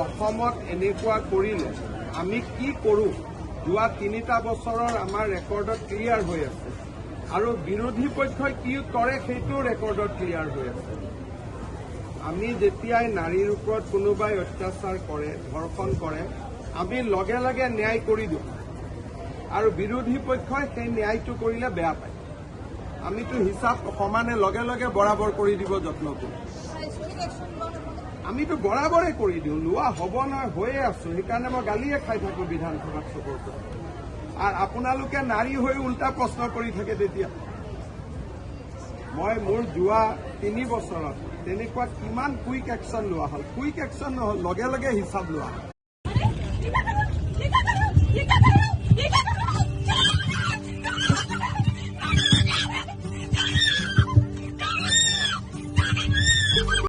অসমত এনেকুৱা কৰিলে আমি কি কৰোঁ যোৱা 3টা বছৰৰ আমাৰ ৰেকৰ্ডত ক্লিয়াৰ হৈ আছে আৰু বিৰোধী পক্ষই কি কৰে সেইটো ৰেকৰ্ডত ক্লিয়াৰ হৈ আছে। আমি যেতিয়াই নাৰীৰ ওপৰত কোনোবাই অত্যাচাৰ কৰে, ধৰ্ষণ কৰে, আমি লগে লগে ন্যায় কৰি দিওঁ আৰু বিৰোধী পক্ষই সেই ন্যায়টো কৰিলে বেয়া পায়। আমিতো হিচাপ সমানে লগে লগে বৰাবৰ কৰি দিব যত্ন কৰোঁ। আমিতো বৰাবৰে কৰি দিওঁ, লোৱা হ'ব নহয় হৈয়ে আছো। সেইকাৰণে মই গালিয়ে খাই থাকো বিধানসভাত চবৰ পৰা। আৰু আপোনালোকে নাৰী হৈ উল্টা প্ৰশ্ন কৰি থাকে তেতিয়া। মই মোৰ যোৱা 3 বছৰত তেনেকুৱা কিমান কুইক একশ্যন লোৱা হ'ল, কুইক একশ্যন নহ'ল, লগে লগে হিচাপ লোৱা হ'ল।